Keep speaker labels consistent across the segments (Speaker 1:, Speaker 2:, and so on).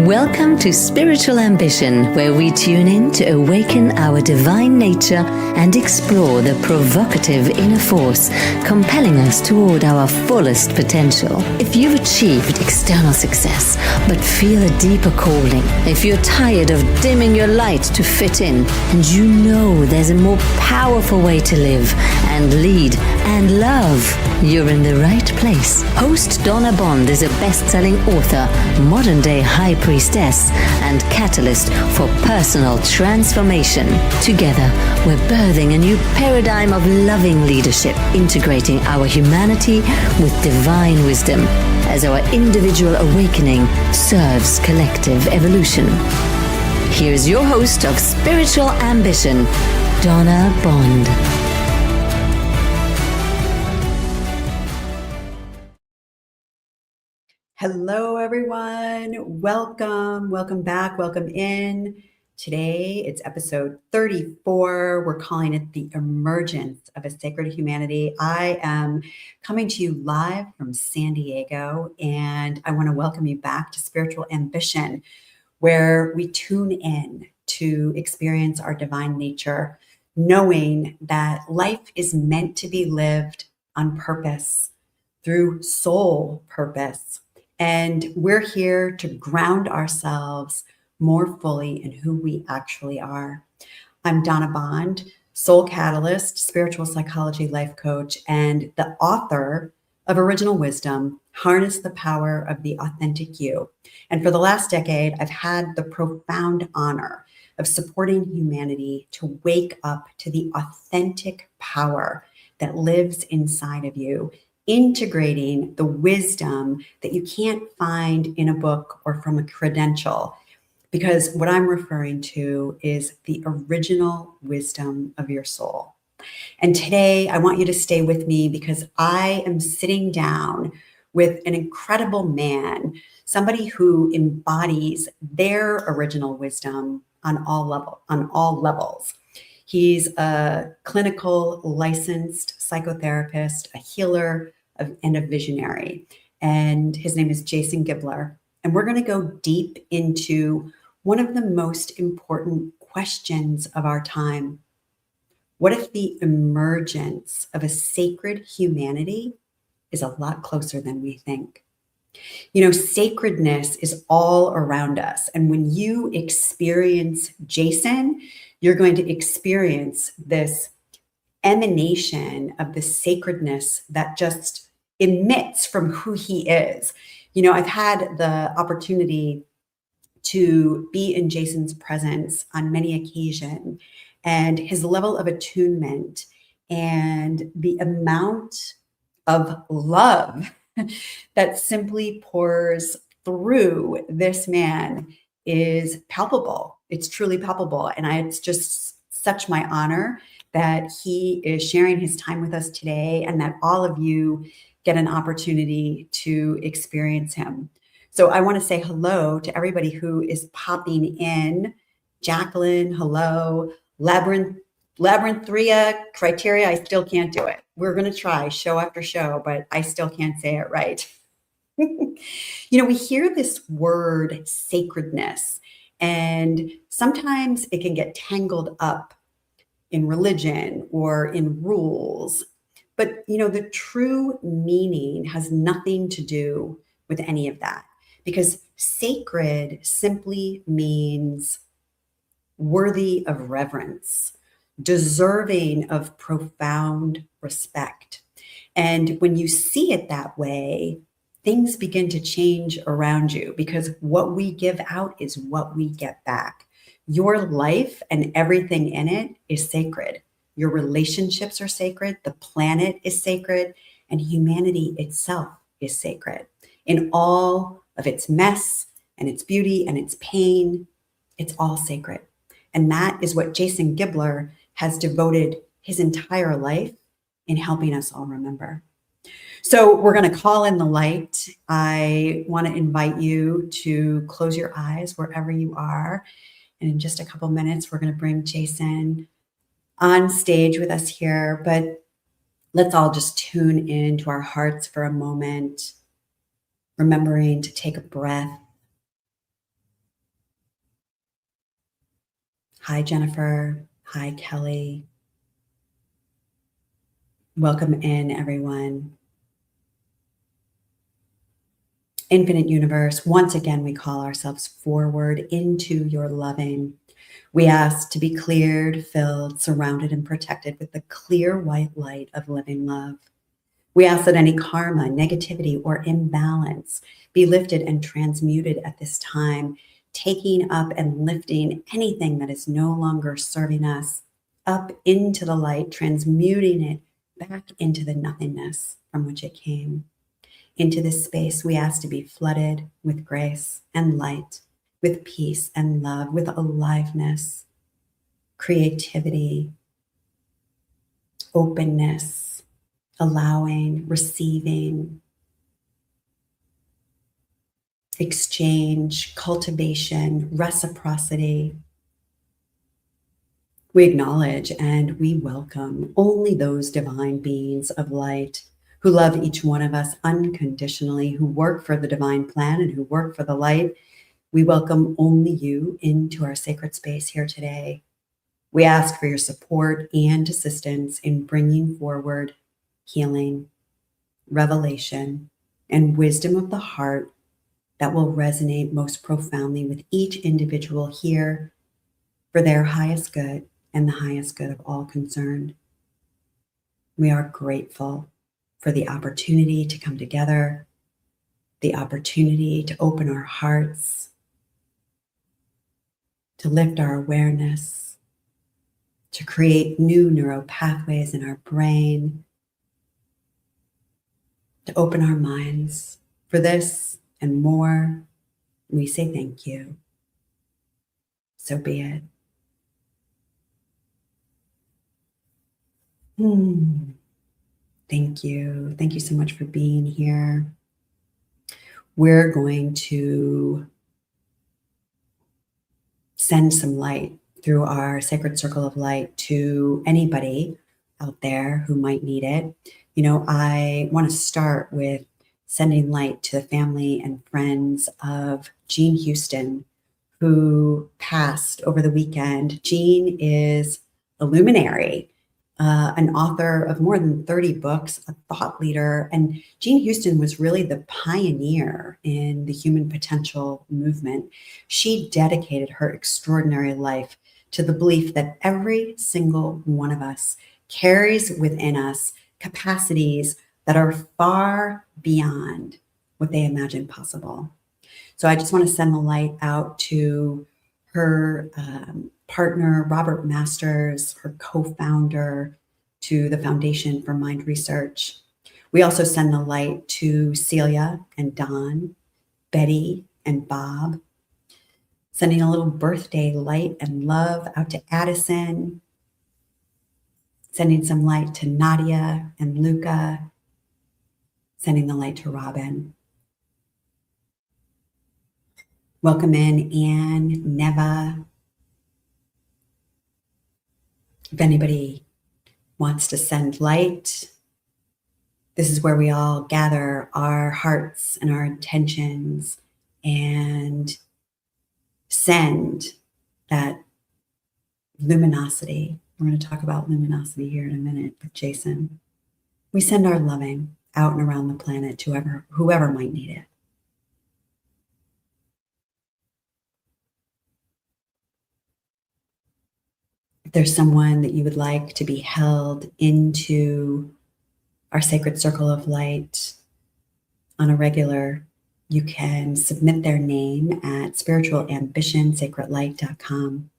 Speaker 1: Welcome to Spiritual Ambition, where we tune in to awaken our divine nature and explore the provocative inner force compelling us toward our fullest potential. If you've achieved external success but feel a deeper calling, if you're tired of dimming your light to fit in, and you know there's a more powerful way to live and lead and love, you're in the right place. Host Donna is a best-selling author, modern-day high priestess, and catalyst for personal transformation. Together, we're birthing a new paradigm of loving leadership, integrating our humanity with divine wisdom as our individual awakening serves collective evolution. Here's your host of Spiritual Ambition, Donna Bond.
Speaker 2: Hello, everyone. Welcome back, welcome in. Today, it's episode 34. We're calling it The Emergence of a Sacred Humanity. I am coming to you live from San Diego, and I want to welcome you back to Spiritual Ambition, where we tune in to experience our divine nature, knowing that life is meant to be lived on purpose, through soul purpose. And we're here to ground ourselves more fully in who we actually are. I'm Donna Bond, soul catalyst, spiritual psychology life coach, and the author of Original Wisdom, Harness the Power of the Authentic You. And for the last decade, I've had the profound honor of supporting humanity to wake up to the authentic power that lives inside of you, integrating the wisdom that you can't find in a book or from a credential, because what I'm referring to is the original wisdom of your soul. And today I want you to stay with me because I am sitting down with an incredible man, somebody who embodies their original wisdom on all levels. He's a clinical licensed psychotherapist, a healer, and a visionary. And his name is Jason Gibler. And we're going to go deep into one of the most important questions of our time. What if the emergence of a sacred humanity is a lot closer than we think? You know, sacredness is all around us. And when you experience Jason, you're going to experience this emanation of the sacredness that just emits from who he is. You know, I've had the opportunity to be in Jason's presence on many occasions, and his level of attunement and the amount of love that simply pours through this man is palpable. It's truly palpable. And it's just such my honor that he is sharing his time with us today and that all of you get an opportunity to experience him. So I want to say hello to everybody who is popping in. Jacqueline, hello. Labyrinthria criteria, I still can't do it. We're going to try show after show, but I still can't say it right. You know, we hear this word sacredness, and sometimes it can get tangled up in religion or in rules. But, you know, the true meaning has nothing to do with any of that, because sacred simply means worthy of reverence, deserving of profound respect. And when you see it that way, things begin to change around you, because what we give out is what we get back. Your life and everything in it is sacred. Your relationships are sacred. The planet is sacred, and humanity itself is sacred. In all of its mess and its beauty and its pain, it's all sacred. And that is what Jason Gibler has devoted his entire life in helping us all remember. So we're going to call in the light. I want to invite you to close your eyes wherever you are. And in just a couple minutes, we're going to bring Jason on stage with us here. But let's all just tune into our hearts for a moment, remembering to take a breath Hi, Jennifer. Hi, Kelly. Welcome in, everyone. Infinite Universe, once again, we call ourselves forward into your loving. We ask to be cleared, filled, surrounded, and protected with the clear white light of living love. We ask that any karma, negativity, or imbalance be lifted and transmuted at this time, taking up and lifting anything that is no longer serving us up into the light, transmuting it back into the nothingness from which it came. Into this space, we ask to be flooded with grace and light, with peace and love, with aliveness, creativity, openness, allowing, receiving, exchange, cultivation, reciprocity. We acknowledge and we welcome only those divine beings of light who love each one of us unconditionally, who work for the divine plan and who work for the light. We welcome only you into our sacred space here today. We ask for your support and assistance in bringing forward healing, revelation, and wisdom of the heart that will resonate most profoundly with each individual here for their highest good and the highest good of all concerned. We are grateful for the opportunity to come together, the opportunity to open our hearts, to lift our awareness, to create new neural pathways in our brain, to open our minds. For this and more, we say thank you. So be it. Thank you. Thank you so much for being here. We're going to send some light through our sacred circle of light to anybody out there who might need it. You know, I want to start with sending light to the family and friends of Jean Houston, who passed over the weekend. Jean is a luminary, an author of more than 30 books, a thought leader. And Jean Houston was really the pioneer in the human potential movement. She dedicated her extraordinary life to the belief that every single one of us carries within us capacities that are far beyond what they imagine possible. So I just want to send the light out to her partner, Robert Masters, her co-founder, to the Foundation for Mind Research. We also send the light to Celia and Don, Betty and Bob, sending a little birthday light and love out to Addison, sending some light to Nadia and Luca, sending the light to Robin. Welcome in Anne, Neva. If anybody wants to send light, this is where we all gather our hearts and our intentions and send that luminosity. We're going to talk about luminosity here in a minute with Jason. We send our loving out and around the planet to whoever might need it. If there's someone that you would like to be held into our sacred circle of light on a regular, you can submit their name at spiritualambitionsacredlight.com.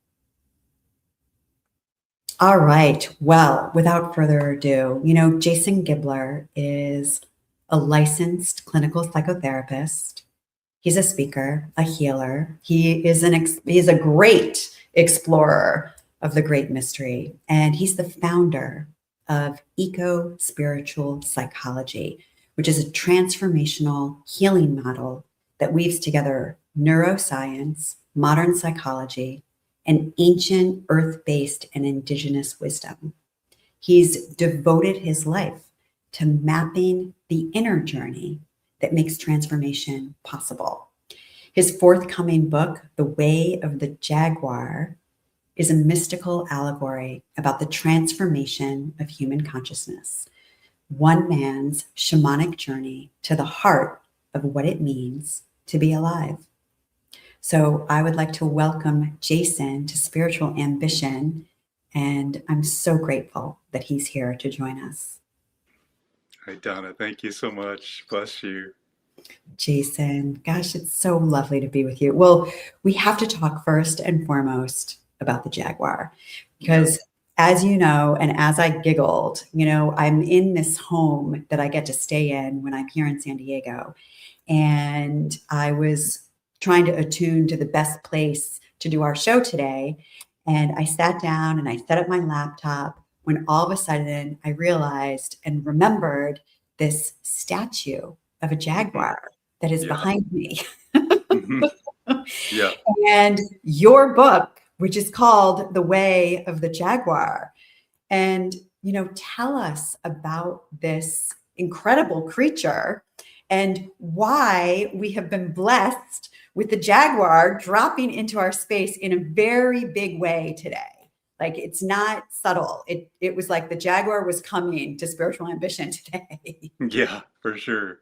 Speaker 2: All right. Well, without further ado, you know, Jason Gibler is a licensed clinical psychotherapist. He's a speaker, a healer. He's a great explorer of the great mystery, and he's the founder of eco-spiritual psychology, which is a transformational healing model that weaves together neuroscience, modern psychology, and ancient earth-based and indigenous wisdom. He's devoted his life to mapping the inner journey that makes transformation possible. His forthcoming book, The Way of the Jaguar, is a mystical allegory about the transformation of human consciousness, one man's shamanic journey to the heart of what it means to be alive. So I would like to welcome Jason to Spiritual Ambition, and I'm so grateful that he's here to join us.
Speaker 3: Hi, Donna. Thank you so much. Bless you.
Speaker 2: Jason, gosh, it's so lovely to be with you. Well, we have to talk first and foremost about the Jaguar, because as you know, and as I giggled, I'm in this home that I get to stay in when I'm here in San Diego. And I was trying to attune to the best place to do our show today. And I sat down and I set up my laptop when all of a sudden I realized and remembered this statue of a jaguar that is behind me.
Speaker 3: Yeah.
Speaker 2: And your book, which is called The Way of the Jaguar. And, tell us about this incredible creature and why we have been blessed with the jaguar dropping into our space in a very big way today. Like, it's not subtle. It was like the jaguar was coming to Spiritual Ambition today.
Speaker 3: Yeah, for sure.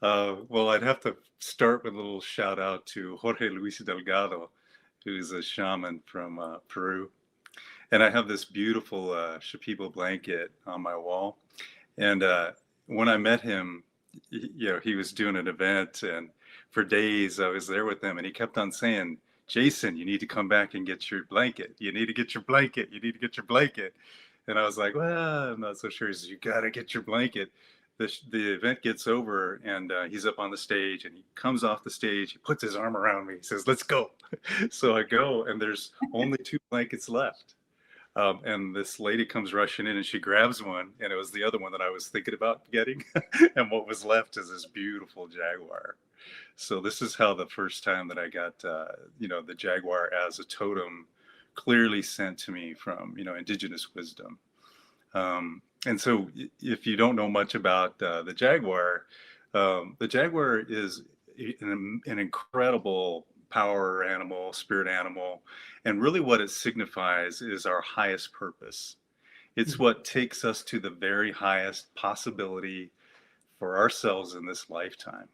Speaker 3: Well, I'd have to start with a little shout out to Jorge Luis Delgado, who's a shaman from Peru. And I have this beautiful Shipibo blanket on my wall. And when I met him, he was doing an event, and for days I was there with him, and he kept on saying, "Jason, you need to come back and get your blanket. You need to get your blanket. You need to get your blanket." And I was like, "Well, I'm not so sure." He says, "You got to get your blanket." The event gets over, and he's up on the stage, and he comes off the stage. He puts his arm around me. He says, "Let's go." So I go, and there's only 2 blankets left. And this lady comes rushing in and she grabs one, and it was the other one that I was thinking about getting. And what was left is this beautiful jaguar. So this is how the first time that I got, the jaguar as a totem clearly sent to me from, indigenous wisdom. And so if you don't know much about the jaguar is an incredible power animal, spirit animal. And really what it signifies is our highest purpose. It's what takes us to the very highest possibility for ourselves in this lifetime.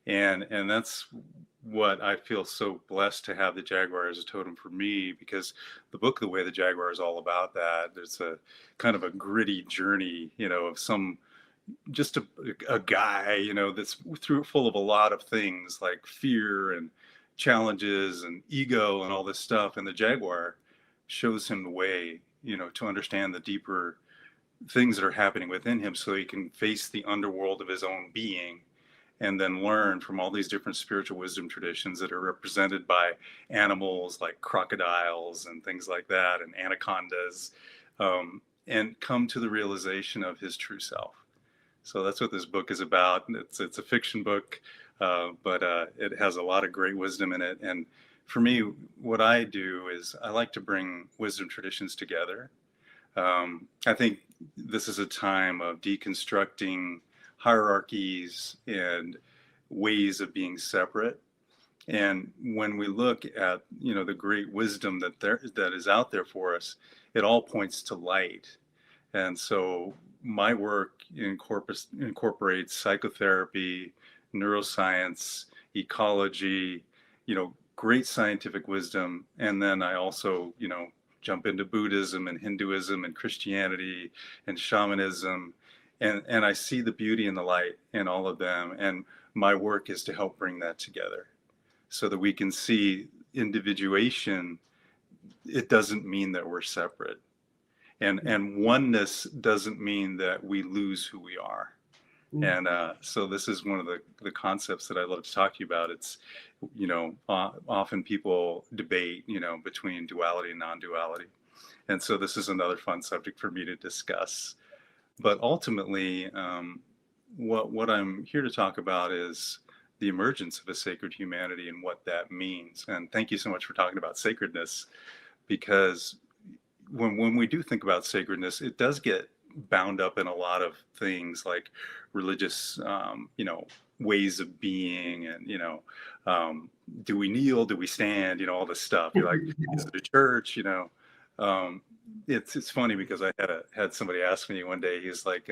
Speaker 3: And that's what I feel so blessed to have the jaguar as a totem for me, because the book, The Way of the Jaguar, is all about that. There's a kind of a gritty journey, of just a guy, that's full of a lot of things like fear and challenges and ego and all this stuff. And the jaguar shows him the way, to understand the deeper things that are happening within him, so he can face the underworld of his own being and then learn from all these different spiritual wisdom traditions that are represented by animals like crocodiles and things like that, and anacondas, and come to the realization of his true self. So that's what this book is about. It's a fiction book, but it has a lot of great wisdom in it. And for me, what I do is I like to bring wisdom traditions together. I think this is a time of deconstructing hierarchies and ways of being separate. And when we look at, the great wisdom that is out there for us, it all points to light. And so my work incorporates psychotherapy, neuroscience, ecology, great scientific wisdom. And then I also, jump into Buddhism and Hinduism and Christianity and shamanism. And I see the beauty and the light in all of them. And my work is to help bring that together so that we can see individuation. It doesn't mean that we're separate. And oneness doesn't mean that we lose who we are. And so this is one of the concepts that I love to talk to you about. It's, often people debate, between duality and non-duality. And so this is another fun subject for me to discuss. But ultimately, what I'm here to talk about is the emergence of a sacred humanity and what that means. And thank you so much for talking about sacredness, because when we do think about sacredness, it does get bound up in a lot of things like religious, ways of being, and do we kneel, do we stand, all this stuff. You're like, is it a church? It's funny because I had somebody ask me one day. He's like,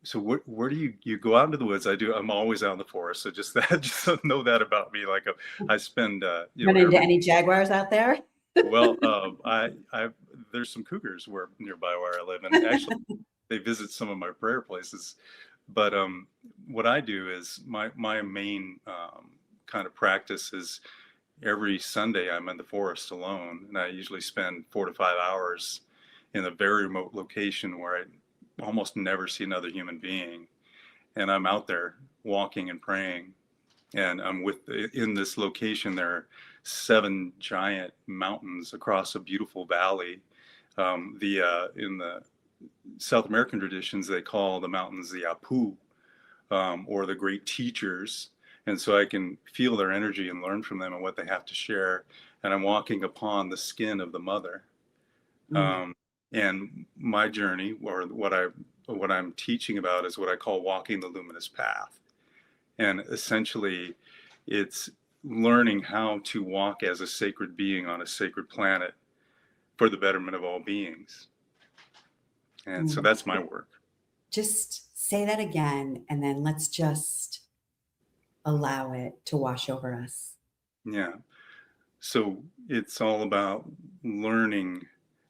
Speaker 3: so where do you go out into the woods? I'm always out in the forest. So just know that about me. Like I spend
Speaker 2: Run into any jaguars out there?
Speaker 3: Well, I there's some cougars nearby where I live, and actually they visit some of my prayer places. But what I do is my main kind of practice is every Sunday I'm in the forest alone, and I usually spend 4 to 5 hours in a very remote location where I almost never see another human being, and I'm out there walking and praying, and in this location there are 7 giant mountains across a beautiful valley. In the South American traditions, they call the mountains the Apu, or the great teachers. And so I can feel their energy and learn from them and what they have to share. And I'm walking upon the skin of the mother. And my journey, or what I'm teaching about, is what I call walking the luminous path. And essentially, it's learning how to walk as a sacred being on a sacred planet for the betterment of all beings. And so that's my work.
Speaker 2: Just say that again, and then let's just allow it to wash over us.
Speaker 3: Yeah. So it's all about learning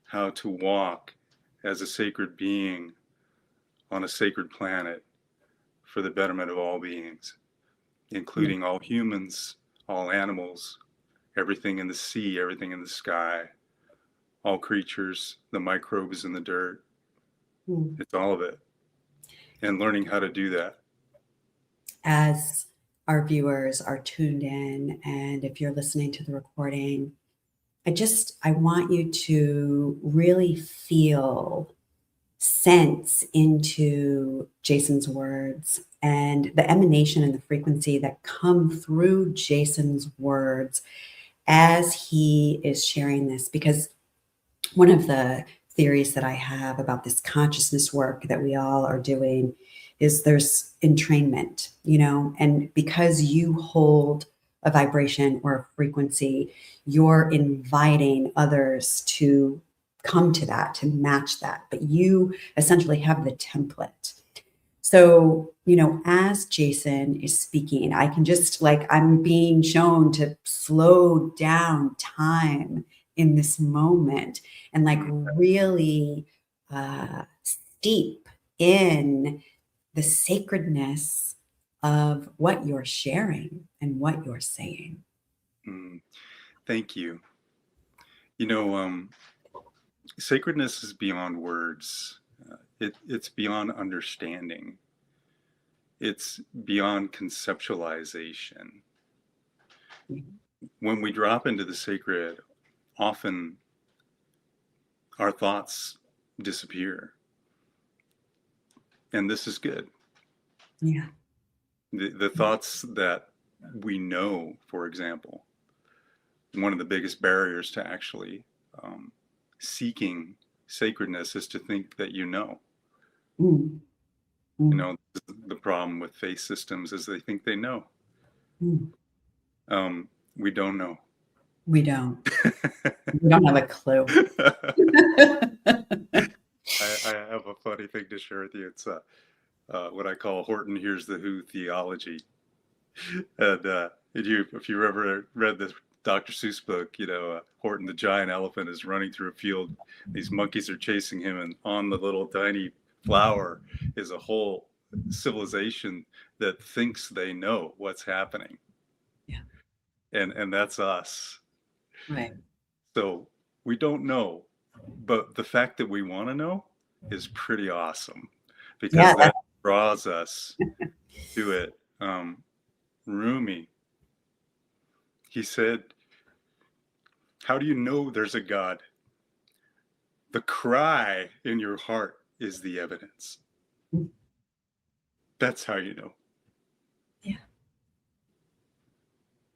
Speaker 3: how to walk as a sacred being on a sacred planet for the betterment of all beings, including all humans, all animals, everything in the sea, everything in the sky, all creatures, the microbes in the dirt. It's all of it. And learning how to do that.
Speaker 2: As our viewers are tuned in, and if you're listening to the recording, I want you to really sense into Jason's words and the emanation and the frequency that come through Jason's words as he is sharing this. Because one of the theories that I have about this consciousness work that we all are doing is there's entrainment, and because you hold a vibration or a frequency, you're inviting others to come to that, to match that, but you essentially have the template. So, as Jason is speaking, I can just I'm being shown to slow down time in this moment and really steep in the sacredness of what you're sharing and what you're saying.
Speaker 3: Thank you. Sacredness is beyond words. It's beyond understanding. It's beyond conceptualization. When we drop into the sacred, often our thoughts disappear. And this is good.
Speaker 2: Yeah.
Speaker 3: The thoughts that we know, for example, one of the biggest barriers to actually seeking sacredness is to think that the problem with faith systems is they think they know. We don't know.
Speaker 2: We don't. We don't have a clue.
Speaker 3: I have a funny thing to share with you. It's what I call Horton Hears the Who theology. And if you ever read the Dr. Seuss book, Horton the giant elephant is running through a field. These monkeys are chasing him, and on the little tiny flower is a whole civilization that thinks they know what's happening.
Speaker 2: Yeah.
Speaker 3: And that's us.
Speaker 2: Right.
Speaker 3: So we don't know, but the fact that we want to know is pretty awesome, because that draws us to it. Rumi, he said, "How do you know there's a God? The cry in your heart is the evidence." That's how you know.
Speaker 2: Yeah.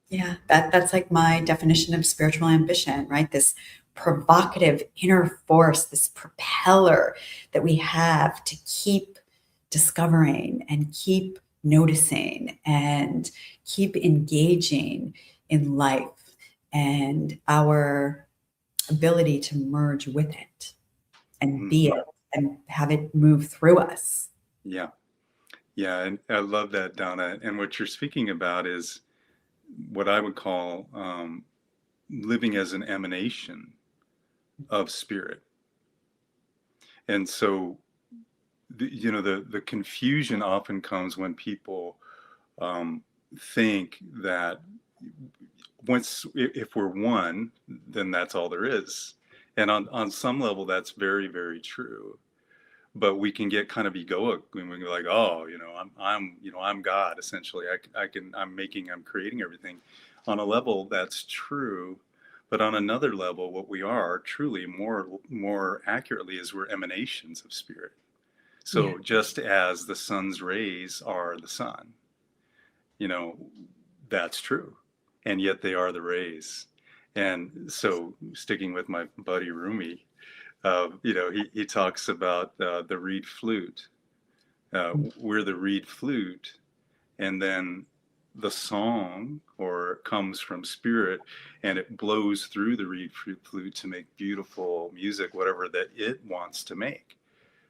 Speaker 2: Yeah, that's my definition of spiritual ambition, right? This provocative inner force, this propeller that we have to keep discovering and keep noticing and keep engaging in life and our ability to merge with it and be it and have it move through us.
Speaker 3: Yeah. Yeah. And I love that, Donna. And what you're speaking about is what I would call living as an emanation of spirit. And so, the confusion often comes when people think that if we're one, then that's all there is. And on some level, that's very, very true. But we can get kind of egoic when we're like, oh, I'm God, essentially. I'm creating everything. On a level, that's true. But on another level, what we are truly more accurately is we're emanations of spirit. So just as the sun's rays are the sun, that's true. And yet they are the rays. And so sticking with my buddy Rumi, he talks about the reed flute. We're the reed flute, and then the song comes from spirit, and it blows through the reed flute to make beautiful music, whatever that it wants to make.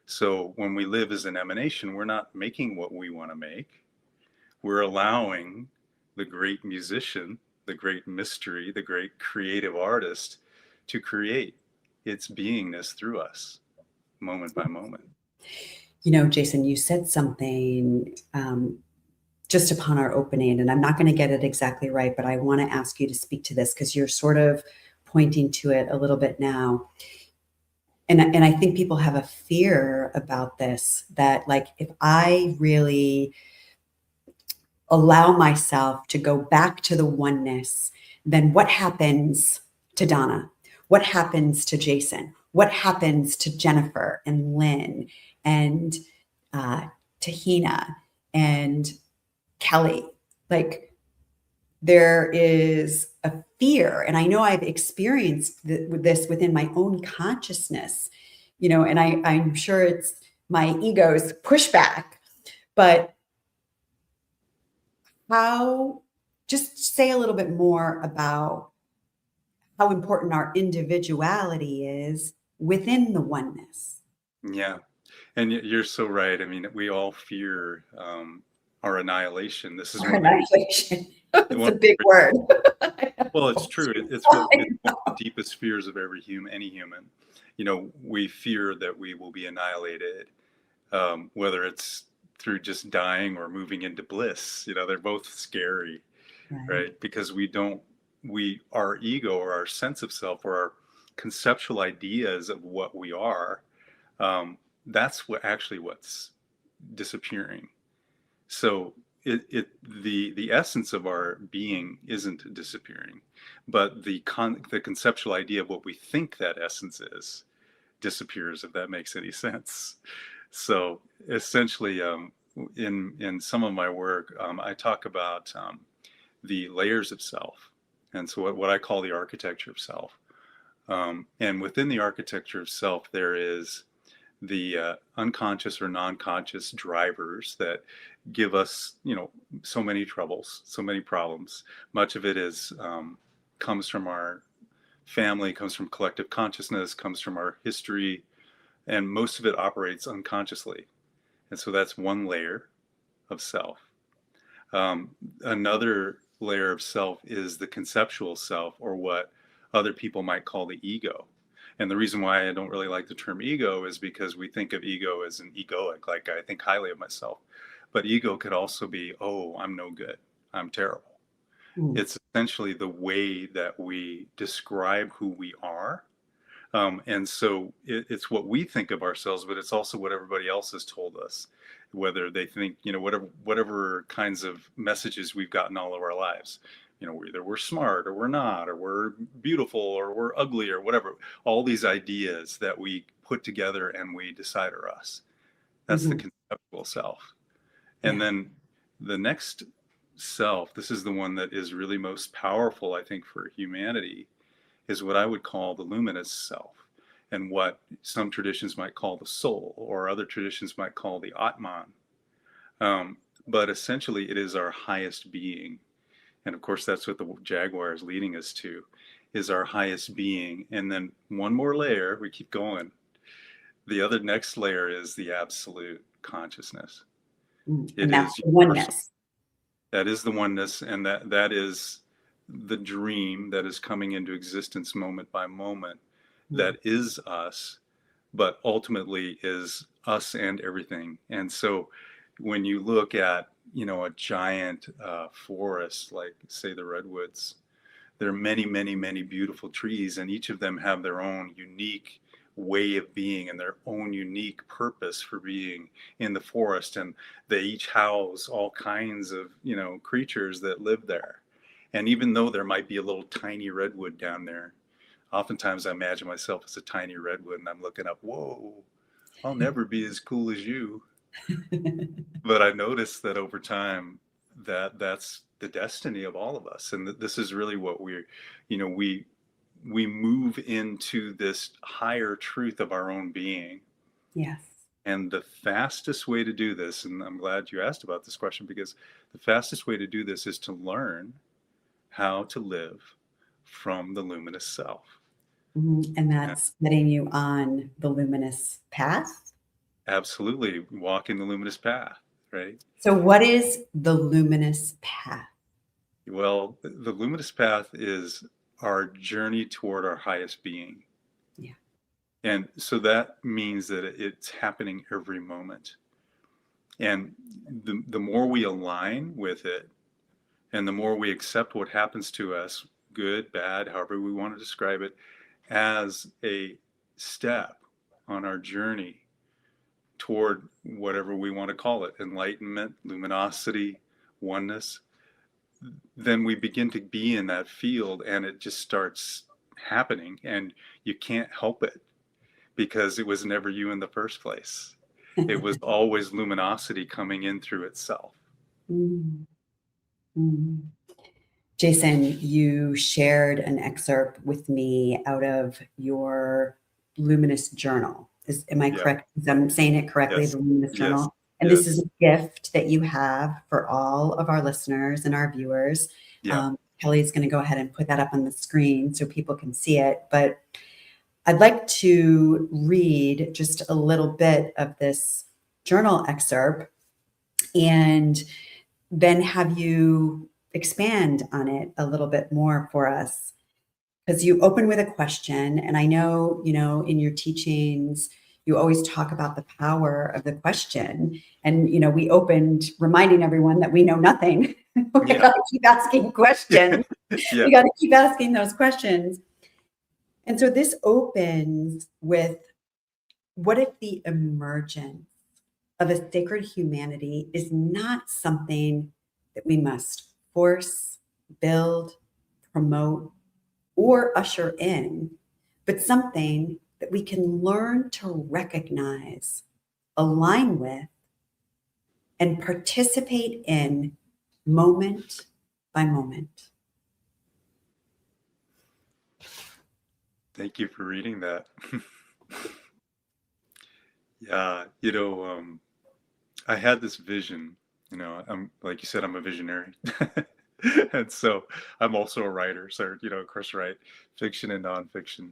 Speaker 3: So when we live as an emanation, we're not making what we want to make. We're allowing the great musician, the great mystery, the great creative artist to create its beingness through us moment by moment.
Speaker 2: Jason, you said something just upon our opening, and I'm not going to get it exactly right, but I want to ask you to speak to this because you're sort of pointing to it a little bit now. And I think people have a fear about this, that like, if I really allow myself to go back to the oneness, then what happens to Donna? What happens to Jason? What happens to Jennifer and Lynn and Tahina and Kelly? Like, there is a fear, and I know I've experienced this within my own consciousness, and I'm sure it's my ego's pushback, but just say a little bit more about how important our individuality is within the oneness.
Speaker 3: Yeah. And you're so right. I mean, we all fear our annihilation. This is
Speaker 2: annihilation. It's a big word.
Speaker 3: Well, it's true. It's one of the deepest fears of any human. We fear that we will be annihilated, whether it's through just dying or moving into bliss. They're both scary, right? Because our ego or our sense of self or our conceptual ideas of what we are, that's what's disappearing. So the essence of our being isn't disappearing, but the conceptual idea of what we think that essence is disappears, if that makes any sense. So essentially, in some of my work, I talk about the layers of self, and so what I call the architecture of self. And within the architecture of self, there is the unconscious or non-conscious drivers that give us, so many troubles, so many problems. Much of it comes from our family, comes from collective consciousness, comes from our history, and most of it operates unconsciously. And so that's one layer of self. Another layer of self is the conceptual self, or what other people might call the ego. And the reason why I don't really like the term ego is because we think of ego as an egoic, like I think highly of myself. But ego could also be, oh, I'm no good, I'm terrible. It's essentially the way that we describe who we are. And so it's what we think of ourselves, but it's also what everybody else has told us, whether they think, whatever kinds of messages we've gotten all of our lives. Either we're smart or we're not, or we're beautiful or we're ugly or whatever. All these ideas that we put together and we decide are us. That's the conceptual self. And then the next self, this is the one that is really most powerful, I think, for humanity, is what I would call the luminous self, and what some traditions might call the soul, or other traditions might call the Atman. but essentially it is our highest being. And of course, that's what the Jaguar is leading us to, is our highest being. And then one more layer, we keep going. The other next layer is the absolute consciousness. It
Speaker 2: And that's
Speaker 3: is
Speaker 2: the
Speaker 3: universal.
Speaker 2: oneness.
Speaker 3: That is the oneness, and that is the dream that is coming into existence moment by moment. That is us, but ultimately is us and everything. And so when you look at, a giant forest, like say the redwoods, there are many, many, many beautiful trees, and each of them have their own unique way of being and their own unique purpose for being in the forest. And they each house all kinds of, creatures that live there. And even though there might be a little tiny redwood down there, oftentimes I imagine myself as a tiny redwood and I'm looking up, whoa, I'll never be as cool as you. But I noticed that over time that's the destiny of all of us. And this is really what we move into this higher truth of our own being.
Speaker 2: Yes.
Speaker 3: And the fastest way to do this, and I'm glad you asked about this question, because the fastest way to do this is to learn how to live from the luminous self.
Speaker 2: And that's getting you on the luminous path.
Speaker 3: Absolutely. Walking the luminous path, right?
Speaker 2: So what is the luminous path?
Speaker 3: Well, the luminous path is our journey toward our highest being.
Speaker 2: Yeah.
Speaker 3: And so that means that it's happening every moment. And the more we align with it, and the more we accept what happens to us, good, bad, however we want to describe it, as a step on our journey toward whatever we want to call it, enlightenment, luminosity, oneness, then we begin to be in that field and it just starts happening and you can't help it because it was never you in the first place. It was always luminosity coming in through itself.
Speaker 2: Mm. Mm. Jason, you shared an excerpt with me out of your luminous journal. Am I correct? I'm saying it correctly,
Speaker 3: Yes.
Speaker 2: the luminous
Speaker 3: Yes.
Speaker 2: journal. And
Speaker 3: Yes.
Speaker 2: this is a gift that you have for all of our listeners and our viewers.
Speaker 3: Yeah.
Speaker 2: Kelly's going to go ahead and put that up on the screen so people can see it. But I'd like to read just a little bit of this journal excerpt and then have you expand on it a little bit more for us. Because you open with a question, and I know, in your teachings, you always talk about the power of the question. And, we opened reminding everyone that we know nothing. We got to keep asking questions.
Speaker 3: Yeah.
Speaker 2: We got to keep asking those questions. And so this opens with, what if the emergence of a sacred humanity is not something that we must force, build, promote, or usher in, but something that we can learn to recognize, align with, and participate in moment by moment?
Speaker 3: Thank you for reading that. Yeah, I had this vision, I'm like you said, I'm a visionary. And so I'm also a writer. So, of course, write fiction and nonfiction.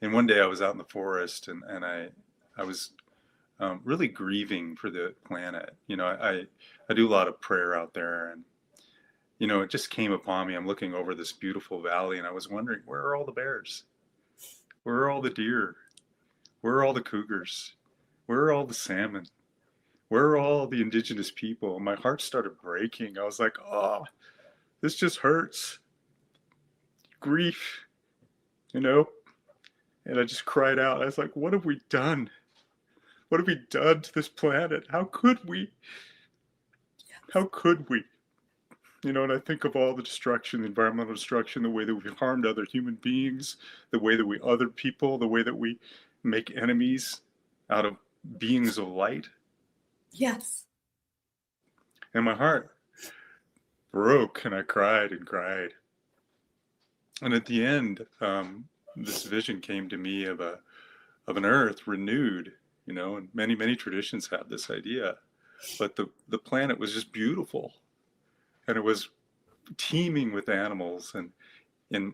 Speaker 3: And one day I was out in the forest and I was really grieving for the planet. I do a lot of prayer out there and, it just came upon me. I'm looking over this beautiful valley and I was wondering, where are all the bears? Where are all the deer? Where are all the cougars? Where are all the salmon? Where are all the indigenous people? And my heart started breaking. I was like, oh, this just hurts. Grief, And I just cried out. I was like, what have we done? What have we done to this planet? How could we? How could we? And I think of all the destruction, the environmental destruction, the way that we've harmed other human beings, the way that we other people, the way that we make enemies out of beings of light.
Speaker 2: Yes.
Speaker 3: And my heart broke and I cried and cried. And at the end, this vision came to me of an earth renewed, and many, many traditions have this idea but the planet was just beautiful, and it was teeming with animals. And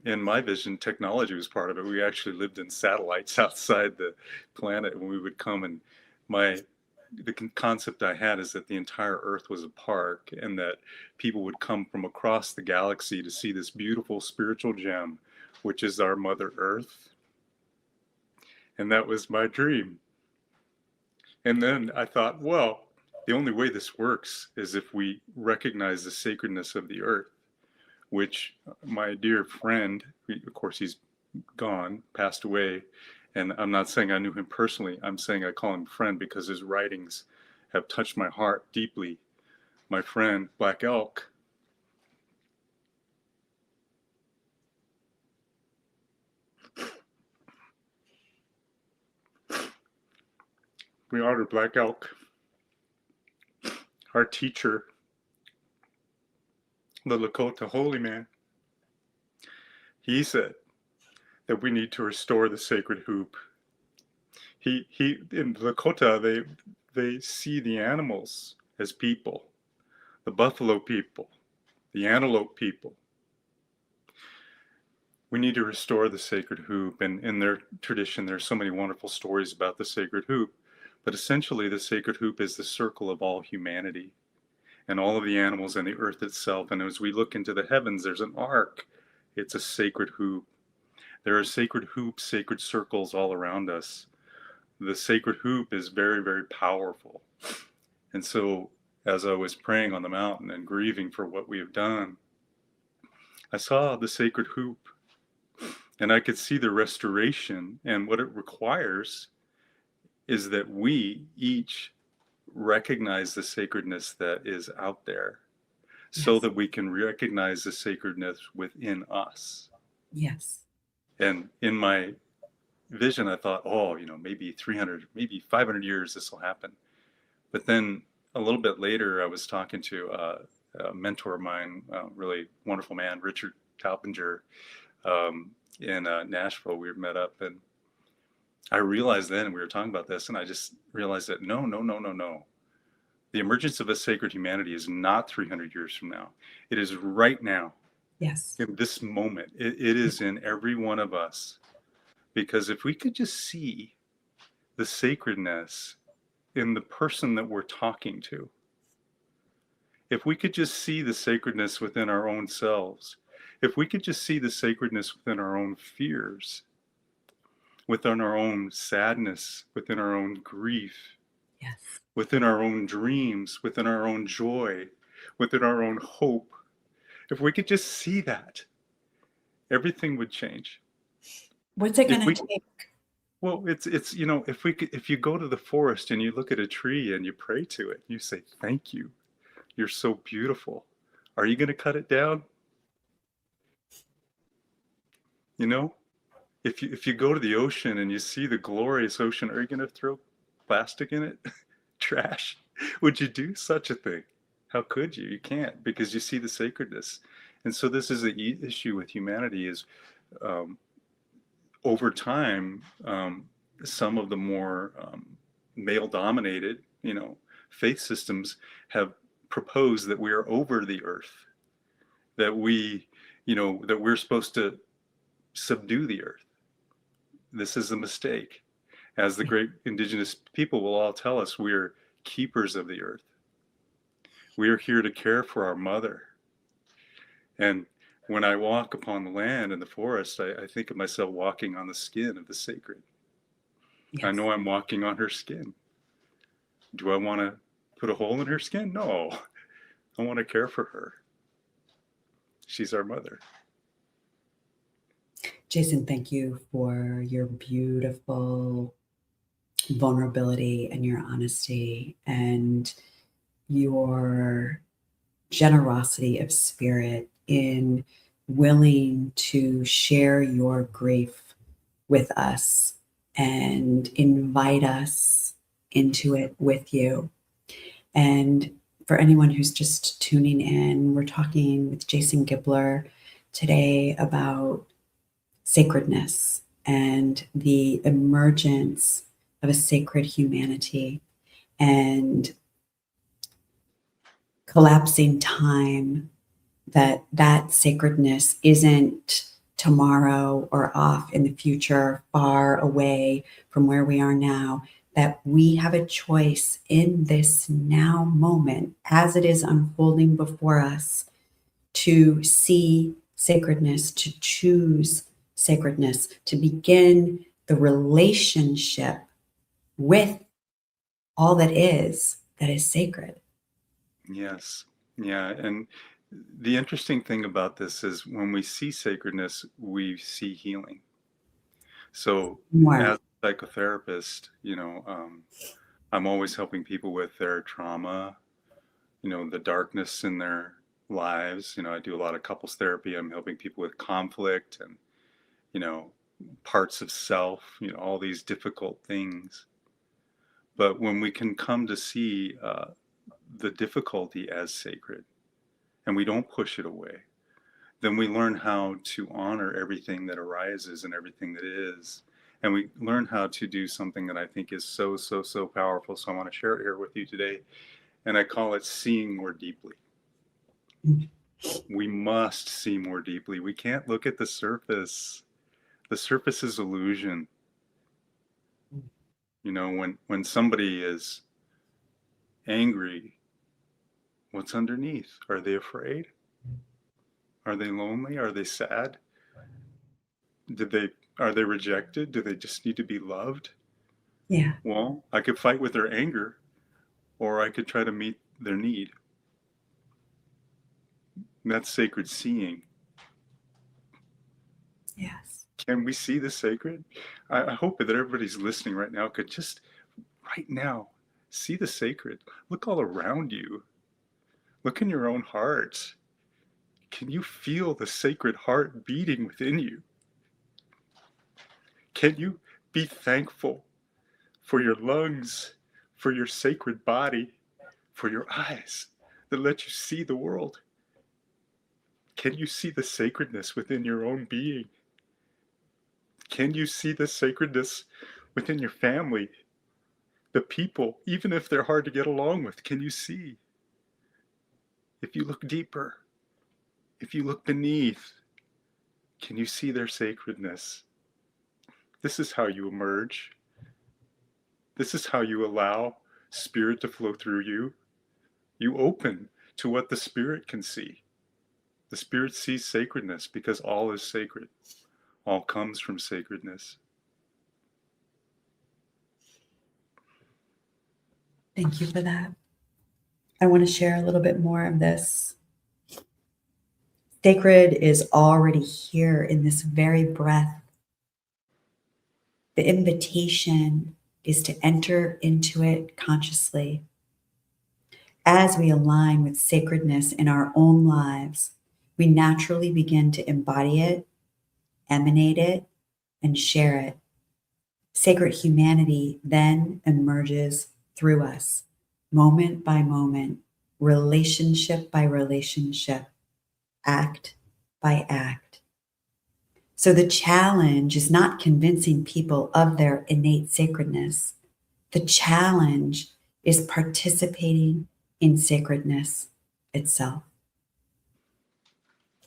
Speaker 3: in my vision, technology was part of it. We actually lived in satellites outside the planet, and we would come, and the concept I had is that the entire Earth was a park, and that people would come from across the galaxy to see this beautiful spiritual gem, which is our Mother Earth. And that was my dream. And then I thought, well, the only way this works is if we recognize the sacredness of the Earth, which my dear friend, of course he's gone, passed away, and I'm not saying I knew him personally, I'm saying I call him friend because his writings have touched my heart deeply. My friend, Black Elk, we honor Black Elk, our teacher, the Lakota holy man. He said that we need to restore the sacred hoop. He in Lakota, they see the animals as people, the buffalo people, the antelope people. We need to restore the sacred hoop. And in their tradition, there's so many wonderful stories about the sacred hoop. But essentially, the sacred hoop is the circle of all humanity and all of the animals and the earth itself. And as we look into the heavens, there's an arc. It's a sacred hoop. There are sacred hoops, sacred circles all around us. The sacred hoop is very, very powerful. And so as I was praying on the mountain and grieving for what we have done, I saw the sacred hoop, and I could see the restoration. And what it requires is that we each recognize the sacredness that is out there, so that we can recognize the sacredness within us.
Speaker 2: Yes.
Speaker 3: And in my vision, I thought, oh, maybe 300, maybe 500 years this will happen. But then a little bit later, I was talking to a mentor of mine, a really wonderful man, Richard Taupinger, in Nashville. We met up, and I realized then, and we were talking about this, and I just realized that no. The emergence of a sacred humanity is not 300 years from now. It is right now.
Speaker 2: Yes.
Speaker 3: In this moment. It is in every one of us. Because if we could just see the sacredness in the person that we're talking to, if we could just see the sacredness within our own selves, if we could just see the sacredness within our own fears, within our own sadness, within our own grief,
Speaker 2: Yes.
Speaker 3: within our own dreams, within our own joy, within our own hope, if we could just see that, everything would change.
Speaker 2: What's it going to take?
Speaker 3: Well, it's if you go to the forest and you look at a tree and you pray to it, you say, thank you. You're so beautiful. Are you going to cut it down? If you go to the ocean and you see the glorious ocean, are you going to throw plastic in it? Trash? Would you do such a thing? How could you? You can't, because you see the sacredness. And so this is the issue with humanity is over time, some of the more male-dominated, faith systems have proposed that we are over the earth, that that we're supposed to subdue the earth. This is a mistake. As the great indigenous people will all tell us, we are keepers of the earth. We are here to care for our mother. And when I walk upon the land and the forest, I think of myself walking on the skin of the sacred. Yes. I know I'm walking on her skin. Do I want to put a hole in her skin? No. I want to care for her. She's our mother.
Speaker 2: Jason, thank you for your beautiful vulnerability and your honesty and your generosity of spirit in willing to share your grief with us and invite us into it with you. And for anyone who's just tuning in, we're talking with Jason Gibler today about sacredness and the emergence of a sacred humanity. And collapsing time, that sacredness isn't tomorrow or off in the future, far away from where we are now, that we have a choice in this now moment as it is unfolding before us to see sacredness, to choose sacredness, to begin the relationship with all that is sacred.
Speaker 3: Yes. Yeah. And the interesting thing about this is when we see sacredness, we see healing. So
Speaker 2: More.
Speaker 3: as a psychotherapist, I'm always helping people with their trauma, the darkness in their lives. I do a lot of couples therapy. I'm helping people with conflict and, you know, parts of self, all these difficult things. But when we can come to see the difficulty as sacred and we don't push it away, then we learn how to honor everything that arises and everything that is. And we learn how to do something that I think is so, so, so powerful. So I want to share it here with you today. And I call it seeing more deeply. We must see more deeply. We can't look at the surface. The surface is illusion. When somebody is angry, what's underneath? Are they afraid? Are they lonely? Are they sad? Are they rejected? Do they just need to be loved?
Speaker 2: Yeah.
Speaker 3: Well, I could fight with their anger, or I could try to meet their need. And that's sacred seeing.
Speaker 2: Yes.
Speaker 3: Can we see the sacred? I hope that everybody's listening right now could just right now see the sacred. Look all around you. Look in your own heart. Can you feel the sacred heart beating within you? Can you be thankful for your lungs, for your sacred body, for your eyes that let you see the world? Can you see the sacredness within your own being? Can you see the sacredness within your family? The people, even if they're hard to get along with, can you see? If you look deeper, if you look beneath, can you see their sacredness? This is how you emerge. This is how you allow spirit to flow through you. You open to what the spirit can see. The spirit sees sacredness because all is sacred. All comes from sacredness.
Speaker 2: Thank you for that. I want to share a little bit more of this. Sacred is already here in this very breath. The invitation is to enter into it consciously. As we align with sacredness in our own lives, we naturally begin to embody it, emanate it, and share it. Sacred humanity then emerges through us, moment by moment, relationship by relationship, act by act. So the challenge is not convincing people of their innate sacredness. The challenge is participating in sacredness itself.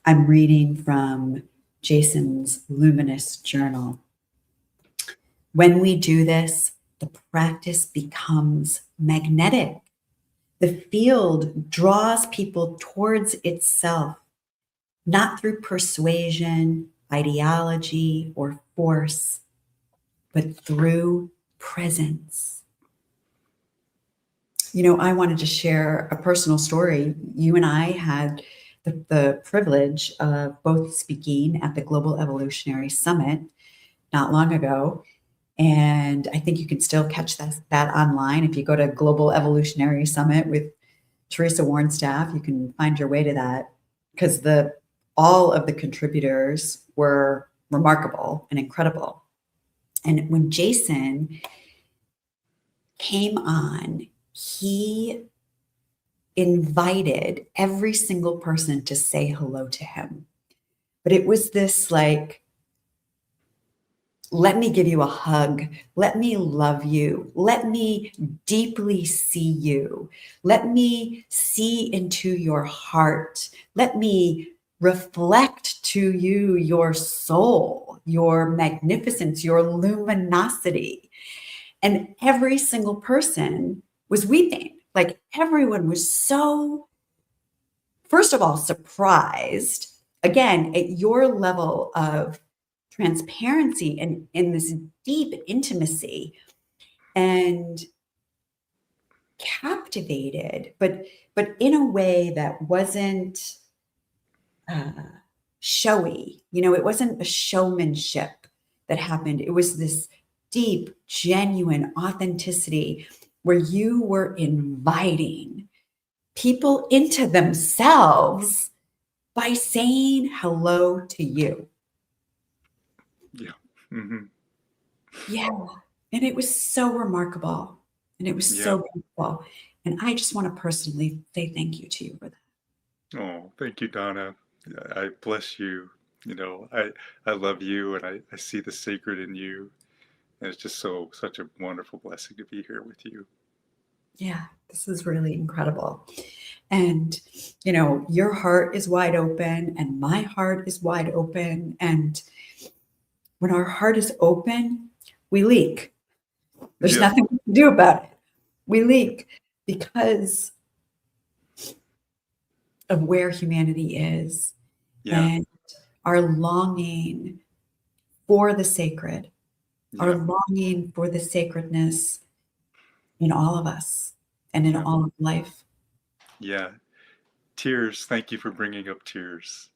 Speaker 2: I'm reading from Jason's luminous journal. When we do this, the practice becomes magnetic. The field draws people towards itself, not through persuasion, ideology, or force, but through presence. I wanted to share a personal story. You and I had the privilege of both speaking at the Global Evolutionary Summit not long ago. And I think you can still catch that online. If you go to Global Evolutionary Summit with Teresa Warnstaff, you can find your way to that because all of the contributors were remarkable and incredible. And when Jason came on, he invited every single person to say hello to him. But it was this Let me give you a hug. Let me love you. Let me deeply see you. Let me see into your heart. Let me reflect to you your soul, your magnificence, your luminosity. And every single person was weeping. Like everyone was so, first of all, surprised, again, at your level of transparency and in this deep intimacy, and captivated, but in a way that wasn't uh, showy. It wasn't a showmanship that happened. It was this deep, genuine authenticity where you were inviting people into themselves by saying hello to you.
Speaker 3: Yeah. Hmm.
Speaker 2: Yeah. And it was so remarkable. And it was
Speaker 3: Yeah.
Speaker 2: so beautiful. And I just want to personally say thank you to you for that.
Speaker 3: Oh, thank you, Donna. I bless you. I love you, and I see the sacred in you. And it's just such a wonderful blessing to be here with you.
Speaker 2: Yeah, this is really incredible. And, your heart is wide open and my heart is wide open. And when our heart is open, we leak. There's
Speaker 3: Yeah.
Speaker 2: nothing we can do about it. We leak because of where humanity is
Speaker 3: Yeah.
Speaker 2: and our longing for the sacred, our
Speaker 3: Yeah.
Speaker 2: longing for the sacredness in all of us and in
Speaker 3: Yeah.
Speaker 2: all of life.
Speaker 3: Yeah. Tears. Thank you for bringing up tears.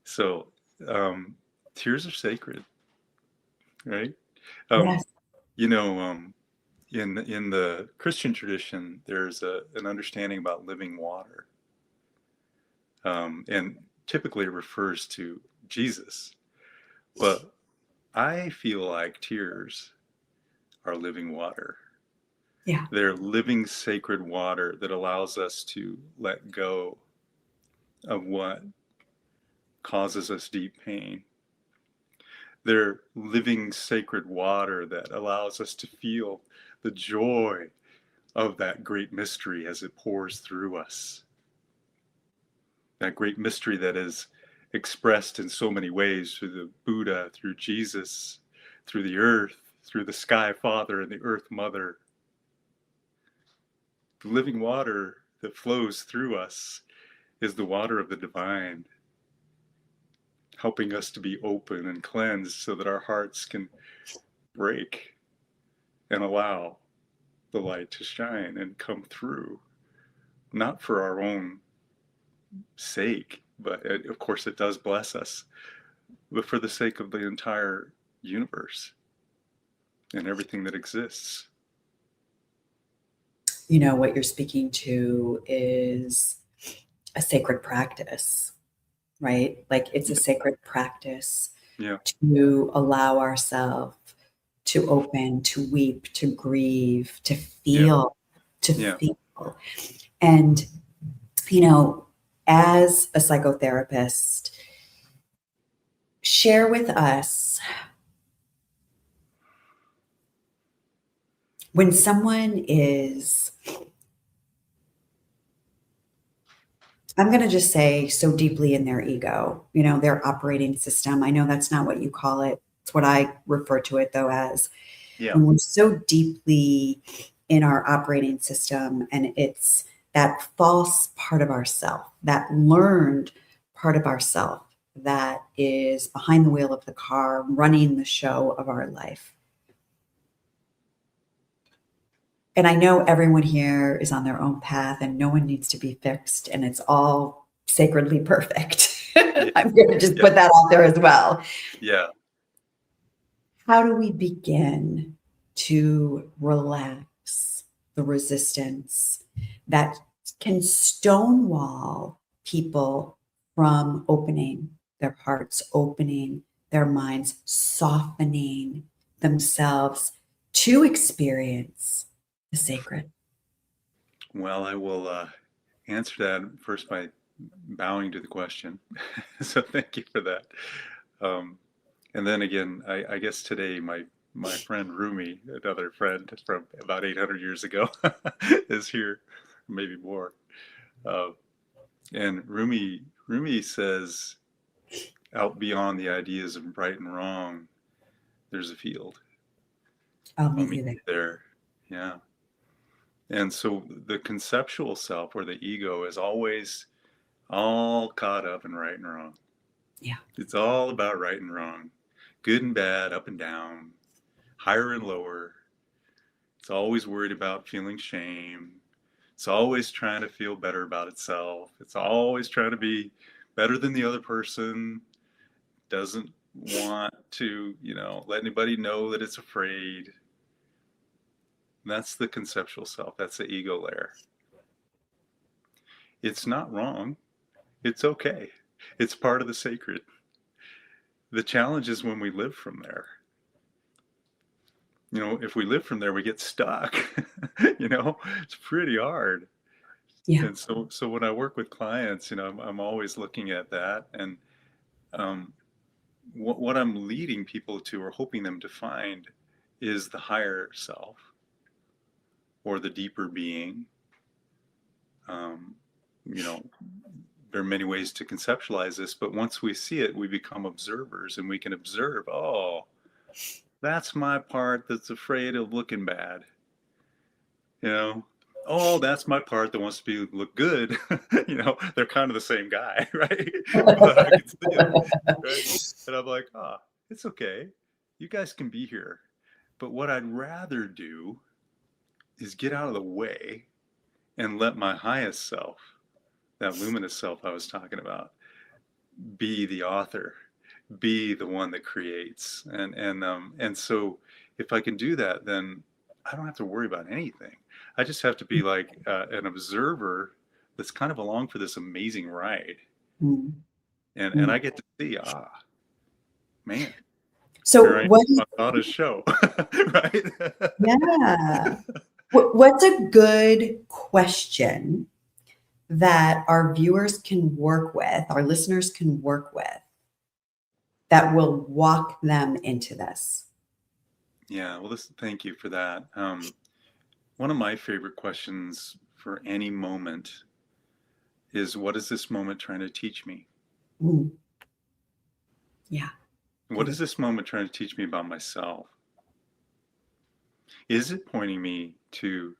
Speaker 3: So, um, tears are sacred, right? Um,
Speaker 2: Yes.
Speaker 3: you know, in the Christian tradition, there's an understanding about living water, and typically refers to Jesus. But I feel like tears are living water.
Speaker 2: Yeah.
Speaker 3: They're living sacred water that allows us to let go of what causes us deep pain. They're living sacred water that allows us to feel the joy of that great mystery as it pours through us. That great mystery that is expressed in so many ways through the Buddha, through Jesus, through the earth, through the sky father and the earth mother. The living water that flows through us is the water of the divine, helping us to be open and cleansed so that our hearts can break and allow the light to shine and come through, not for our own sake, but of course it does bless us, but for the sake of the entire universe and everything that exists.
Speaker 2: What you're speaking to is a sacred practice, right? Like it's a sacred practice
Speaker 3: Yeah.
Speaker 2: to allow ourselves to open, to weep, to grieve, to
Speaker 3: Yeah.
Speaker 2: feel, to
Speaker 3: Yeah.
Speaker 2: feel. And, as a psychotherapist, share with us when someone is, I'm going to just say, so deeply in their ego, their operating system. I know that's not what you call it. It's what I refer to it, though, as
Speaker 3: Yeah.
Speaker 2: when we're so deeply in our operating system and it's that false part of ourself, that learned part of ourself that is behind the wheel of the car, running the show of our life. And I know everyone here is on their own path and no one needs to be fixed and it's all sacredly perfect.
Speaker 3: Yeah.
Speaker 2: I'm going to just
Speaker 3: Yeah.
Speaker 2: put that out there as well.
Speaker 3: Yeah.
Speaker 2: How do we begin to relax the resistance that can stonewall people from opening their hearts, opening their minds, softening themselves to experience the sacred?
Speaker 3: Well, I will answer that first by bowing to the question. So thank you for that. Um, And then again, I guess today my friend Rumi, another friend from about 800 years ago, is here, maybe more. Uh, and Rumi says, out beyond the ideas of right and wrong, there's a field.
Speaker 2: I'll
Speaker 3: I'll
Speaker 2: meet
Speaker 3: meet
Speaker 2: you there.
Speaker 3: you there. Yeah. And so the conceptual self or the ego is always all caught up in right and wrong.
Speaker 2: Yeah.
Speaker 3: It's all about right and wrong, good and bad, up and down, higher and lower. It's always worried about feeling shame. It's always trying to feel better about itself. It's always trying to be better than the other person. Doesn't want to, let anybody know that it's afraid. That's the conceptual self. That's the ego layer. It's not wrong. It's okay. It's part of the sacred. The challenge is when we live from there. If we live from there, we get stuck. It's pretty hard.
Speaker 2: Yeah.
Speaker 3: And so when I work with clients, I'm always looking at that. And what I'm leading people to or hoping them to find is the higher self or the deeper being. There are many ways to conceptualize this, but once we see it, we become observers and we can observe, oh, that's my part that's afraid of looking bad. Oh, that's my part that wants to look good. They're kind of the same guy, right? But I can see it, right? And I'm like, it's okay. You guys can be here. But what I'd rather do is get out of the way and let my highest self, that luminous self I was talking about, be the author, be the one that creates. And so if I can do that, then I don't have to worry about anything. I just have to be like an observer that's kind of along for this amazing ride.
Speaker 2: Mm.
Speaker 3: And I get to see, man.
Speaker 2: So what is
Speaker 3: on a show, right?
Speaker 2: Yeah. What's a good question that our viewers can work with, our listeners can work with, that will walk them into this?
Speaker 3: Yeah, well, thank you for that. One of my favorite questions for any moment is, what is this moment trying to teach me?
Speaker 2: Mm. Yeah.
Speaker 3: What is this moment trying to teach me about myself? Is it pointing me to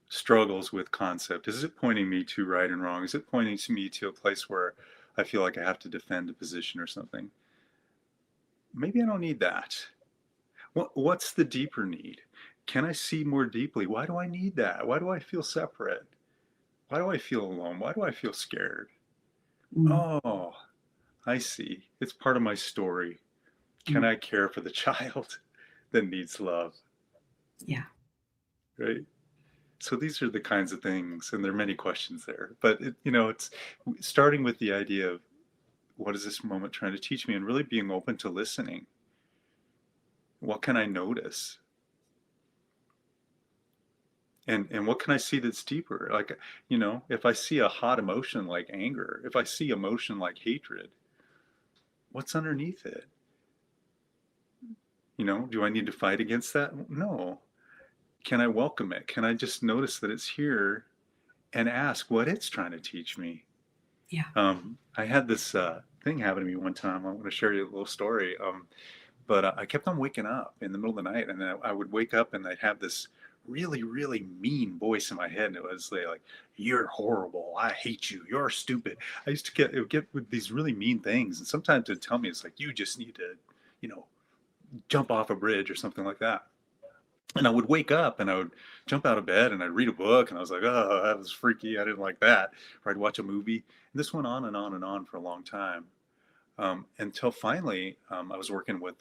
Speaker 3: struggles with concept? Is it pointing me to right and wrong? Is it pointing to me to a place where I feel like I have to defend a position or something? Maybe I don't need that. What's the deeper need? Can I see more deeply? Why do I need that? Why do I feel separate? Why do I feel alone? Why do I feel scared?
Speaker 2: Mm.
Speaker 3: Oh, I see. It's part of my story. Can I care for the child that needs love?
Speaker 2: Yeah.
Speaker 3: Right. So these are the kinds of things, and there are many questions there, but it's starting with the idea of, what is this moment trying to teach me, and really being open to listening. What can I notice? And what can I see that's deeper? Like, if I see a hot emotion like anger, if I see emotion like hatred, what's underneath it? Do I need to fight against that? No. Can I welcome it? Can I just notice that it's here and ask what it's trying to teach me?
Speaker 2: Yeah.
Speaker 3: I had this thing happen to me one time. I want to share you a little story. But I kept on waking up in the middle of the night, and then I would wake up and I'd have this really, really mean voice in my head. And it was like, you're horrible. I hate you. You're stupid. I used to get with these really mean things. And sometimes it'd tell me, it's like, you just need to, jump off a bridge or something like that. And I would wake up and I would jump out of bed and I'd read a book, and I was like, oh, that was freaky. I didn't like that. Or I'd watch a movie. And this went on and on and on for a long time. Until finally, I was working with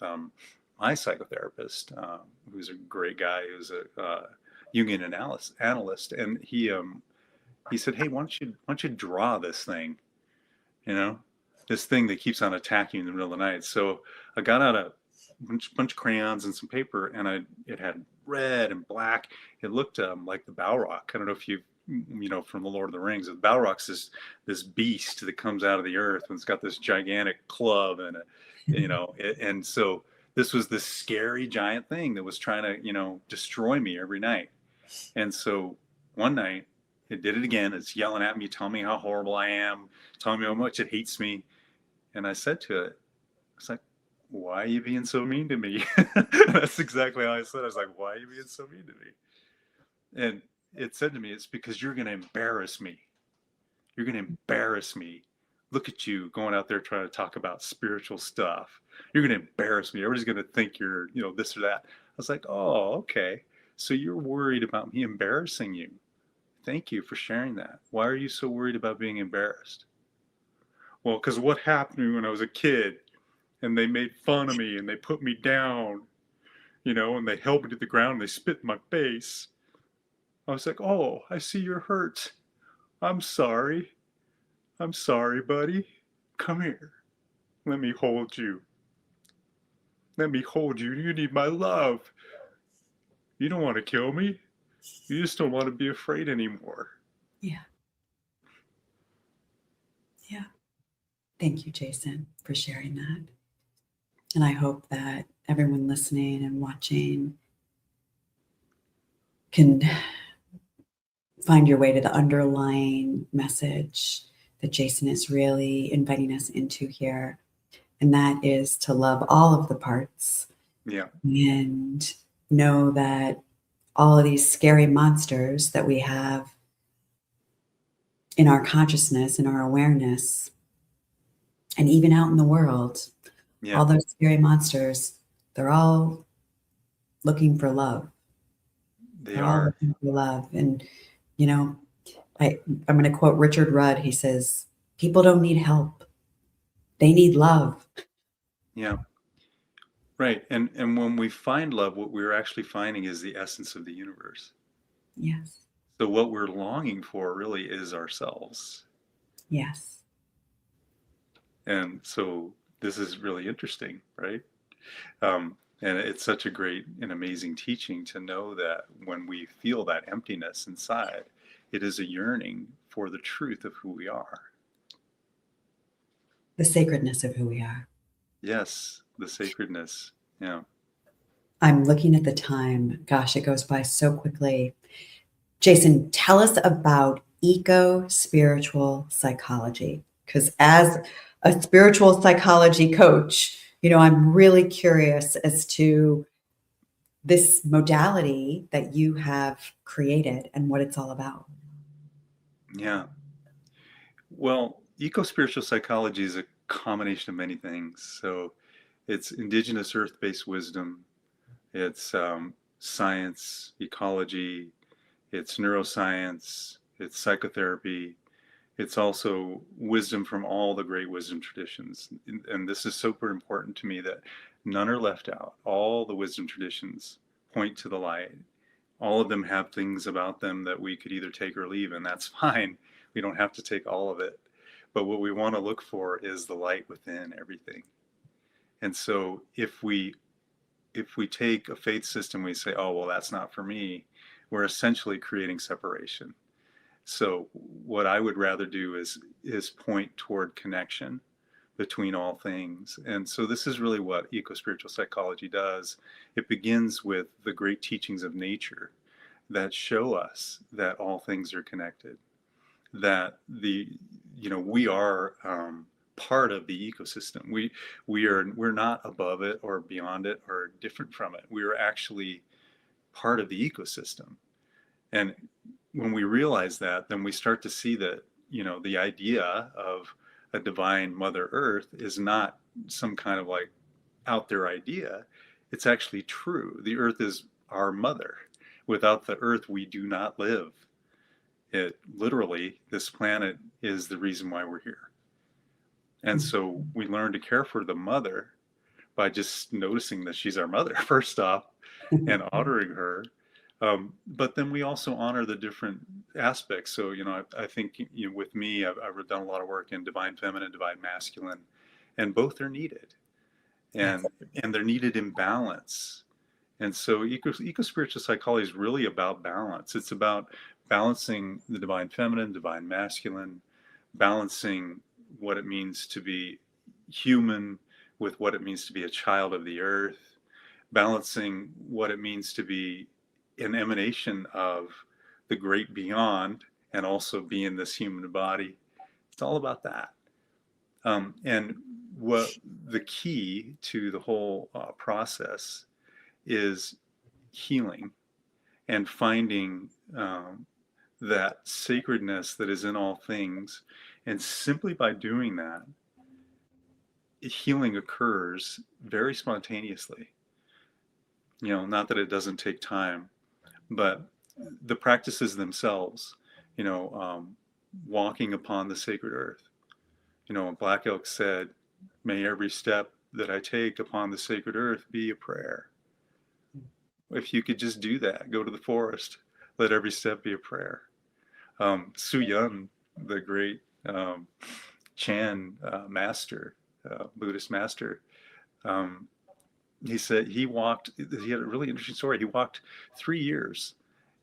Speaker 3: my psychotherapist, who's a great guy, who's a Jungian analyst, and he said, "Hey, why don't you draw this thing? This thing that keeps on attacking you in the middle of the night." So I got out a bunch of crayons and some paper, and it had red and black. It looked like the Balrog. I don't know if you've from the Lord of the Rings. The Balrog's this beast that comes out of the earth, and it's got this gigantic club and and so this was this scary giant thing that was trying to destroy me every night. And so one night it did it again. It's yelling at me, telling me how horrible I am, telling me how much it hates me. And I said to it, it's like, why are you being so mean to me? That's exactly how I said it. I was like, why are you being so mean to me? And it said to me, it's because you're going to embarrass me. You're going to embarrass me. Look at you going out there trying to talk about spiritual stuff. You're going to embarrass me. Everybody's going to think you're, this or that. I was like, oh, okay. So you're worried about me embarrassing you. Thank you for sharing that. Why are you so worried about being embarrassed? Well, because what happened to me when I was a kid, and they made fun of me and they put me down, and they held me to the ground and they spit in my face. I was like, oh, I see you're hurt. I'm sorry. I'm sorry, buddy. Come here. Let me hold you. Let me hold you. You need my love. You don't want to kill me. You just don't want to be afraid anymore.
Speaker 2: Yeah. Yeah. Thank you, Jason, for sharing that. And I hope that everyone listening and watching can find your way to the underlying message that Jason is really inviting us into here. And that is to love all of the parts.
Speaker 3: Yeah.
Speaker 2: And know that all of these scary monsters that we have in our consciousness, in our awareness, and even out in the world,
Speaker 3: Yeah.
Speaker 2: all those scary monsters, they're all looking for love.
Speaker 3: They are
Speaker 2: looking for love. And, I'm going to quote Richard Rudd. He says, people don't need help. They need love.
Speaker 3: Yeah. Right. And when we find love, what we're actually finding is the essence of the universe.
Speaker 2: Yes.
Speaker 3: So what we're longing for really is ourselves.
Speaker 2: Yes.
Speaker 3: And so this is really interesting, right? And it's such a great and amazing teaching to know that when we feel that emptiness inside, it is a yearning for the truth of who we are.
Speaker 2: The sacredness of who we are.
Speaker 3: Yes, the sacredness. Yeah.
Speaker 2: I'm looking at the time. Gosh, it goes by so quickly. Jason, tell us about eco-spiritual psychology. Because as a spiritual psychology coach, I'm really curious as to this modality that you have created and what it's all about.
Speaker 3: Yeah. Well, eco-spiritual psychology is a combination of many things. So it's indigenous earth-based wisdom. It's science, ecology. It's neuroscience. It's psychotherapy. It's also wisdom from all the great wisdom traditions. And this is super important to me that none are left out. All the wisdom traditions point to the light. All of them have things about them that we could either take or leave, and that's fine. We don't have to take all of it. But what we want to look for is the light within everything. And so if we take a faith system, we say, oh, well, that's not for me, we're essentially creating separation. So what I would rather do is point toward connection between all things. And so this is really what eco-spiritual psychology does. It begins with the great teachings of nature that show us that all things are connected, that we are part of the ecosystem. We're not above it or beyond it or different from it. We are actually part of the ecosystem. And when we realize that, then we start to see that, the idea of a divine Mother Earth is not some kind of like out there idea. It's actually true. The Earth is our mother. Without the Earth, we do not live. It literally, this planet is the reason why we're here. And so we learn to care for the mother by just noticing that she's our mother, first off, and honoring her. But then we also honor the different aspects. So, I think with me, I've done a lot of work in divine feminine, divine masculine, and both are needed, and they're needed in balance. And so eco-spiritual psychology is really about balance. It's about balancing the divine feminine, divine masculine, balancing what it means to be human with what it means to be a child of the earth, balancing what it means to be an emanation of the great beyond and also be in this human body. It's all about that. And what the key to the whole process is healing and finding that sacredness that is in all things. And simply by doing that, healing occurs very spontaneously. Not that it doesn't take time, but the practices themselves, walking upon the sacred earth. Black Elk said, "May every step that I take upon the sacred earth be a prayer." If you could just do that, go to the forest, let every step be a prayer. Su Yun, the great Chan master, Buddhist master, he said he had a really interesting story. He walked 3 years,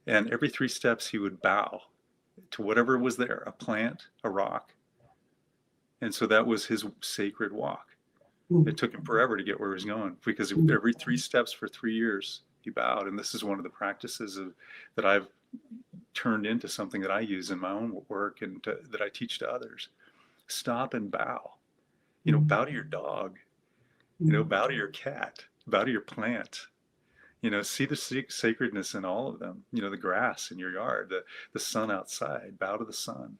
Speaker 3: and every 3 steps he would bow to whatever was there, a plant, a rock. And so that was his sacred walk. It took him forever to get where he was going, because every 3 steps for 3 years he bowed. And this is one of the practices that I've turned into something that I use in my own work and that I teach to others. Stop and bow. Bow to your dog. Bow to your cat. Bow to your plant. See the sacredness in all of them. The grass in your yard, the sun outside. Bow to the sun.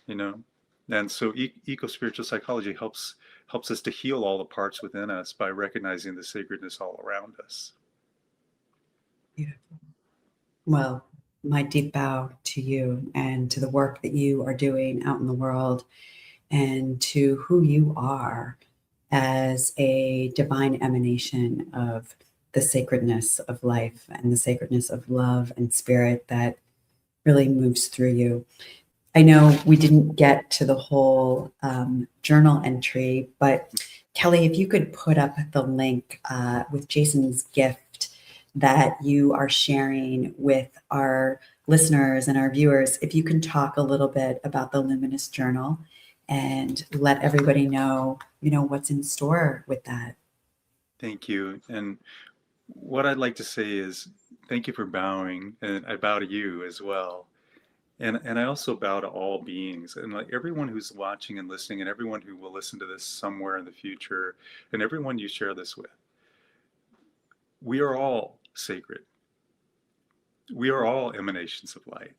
Speaker 3: And so eco-spiritual psychology helps us to heal all the parts within us by recognizing the sacredness all around us.
Speaker 2: Beautiful. Well, my deep bow to you and to the work that you are doing out in the world, and to who you are as a divine emanation of the sacredness of life and the sacredness of love and spirit that really moves through you. I know we didn't get to the whole journal entry, but Kelly, if you could put up the link with Jason's gift that you are sharing with our listeners and our viewers, if you can talk a little bit about the Luminous Journal and let everybody know, what's in store with that.
Speaker 3: Thank you. And what I'd like to say is thank you for bowing, and I bow to you as well. And I also bow to all beings, and like everyone who's watching and listening, and everyone who will listen to this somewhere in the future, and everyone you share this with. We are all sacred. We are all emanations of light.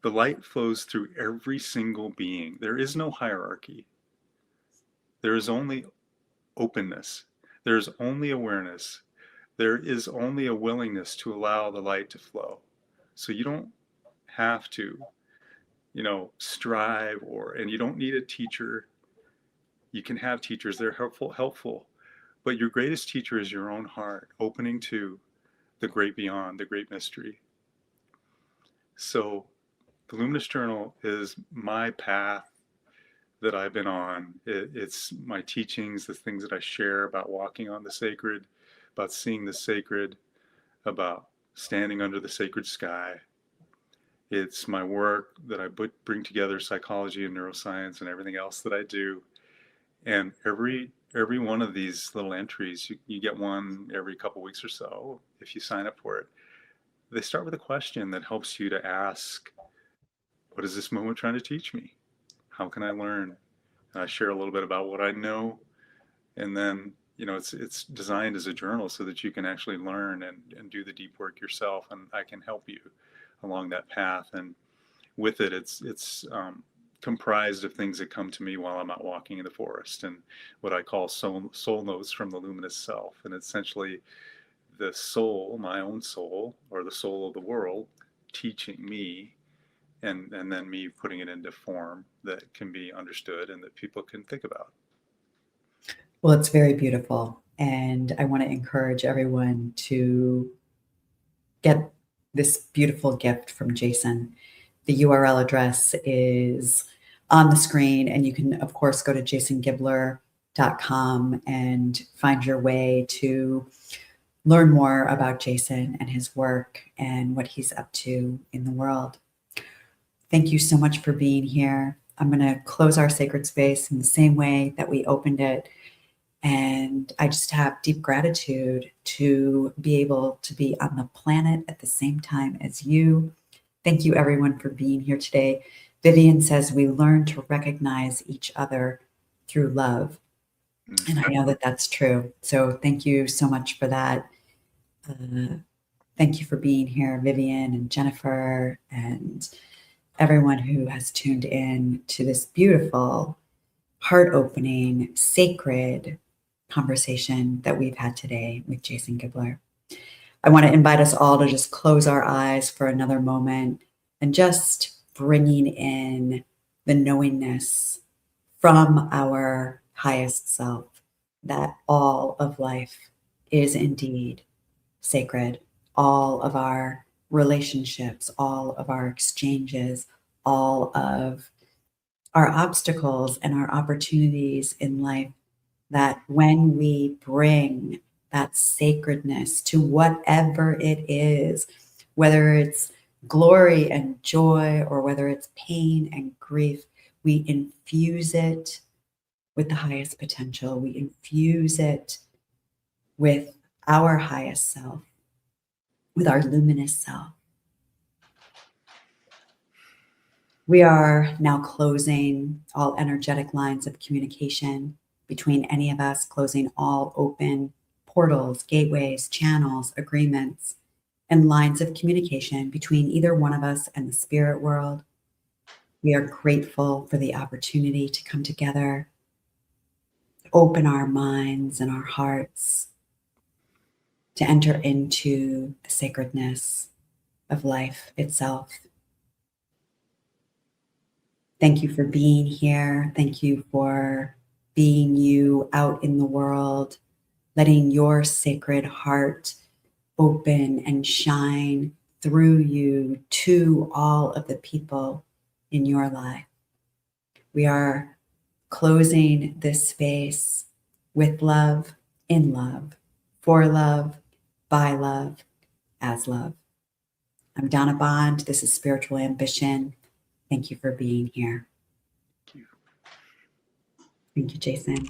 Speaker 3: The light flows through every single being. There is no hierarchy. There is only openness. There is only awareness. There is only a willingness to allow the light to flow. So you don't have to, strive, and you don't need a teacher. You can have teachers. They're helpful. But your greatest teacher is your own heart, opening to the great beyond, the great mystery. So the Luminous Journal is my path that I've been on. It's my teachings, the things that I share about walking on the sacred, about seeing the sacred, about standing under the sacred sky. It's my work that I bring together psychology and neuroscience and everything else that I do. And every one of these little entries, you get one every couple weeks or so if you sign up for it. They start with a question that helps you to ask, what is this moment trying to teach me? How can I learn? And I share a little bit about what I know. And then, it's designed as a journal so that you can actually learn and do the deep work yourself. And I can help you along that path. And with it, it's comprised of things that come to me while I'm out walking in the forest, and what I call soul notes from the luminous self. And essentially the soul, my own soul, or the soul of the world, teaching me, and then me putting it into form that can be understood and that people can think about.
Speaker 2: Well, it's very beautiful. And I want to encourage everyone to get this beautiful gift from Jason. The URL address is on the screen, and you can, of course, go to jasongibler.com and find your way to learn more about Jason and his work and what he's up to in the world. Thank you so much for being here. I'm going to close our sacred space in the same way that we opened it. And I just have deep gratitude to be able to be on the planet at the same time as you. Thank you, everyone, for being here today. Vivian says we learn to recognize each other through love. And I know that that's true. So thank you so much for that. Thank you for being here, Vivian and Jennifer, and everyone who has tuned in to this beautiful, heart-opening, sacred conversation that we've had today with Jason Gibler. I want to invite us all to just close our eyes for another moment and just bringing in the knowingness from our highest self that all of life is indeed sacred. All of our relationships, all of our exchanges, all of our obstacles and our opportunities in life, that when we bring that sacredness to whatever it is, whether it's glory and joy or whether it's pain and grief, we infuse it with the highest potential. We infuse it with our highest self, with our luminous self. We are now closing all energetic lines of communication between any of us, closing all open portals, gateways, channels, agreements, and lines of communication between either one of us and the spirit world. We are grateful for the opportunity to come together, open our minds and our hearts, to enter into the sacredness of life itself. Thank you for being here. Thank you for being you out in the world, letting your sacred heart open and shine through you to all of the people in your life. We are closing this space with love, in love, for love, by love, as love. I'm Donna Bond. This is Spiritual Ambition. Thank you for being here.
Speaker 3: Thank you.
Speaker 2: Thank you, Jason.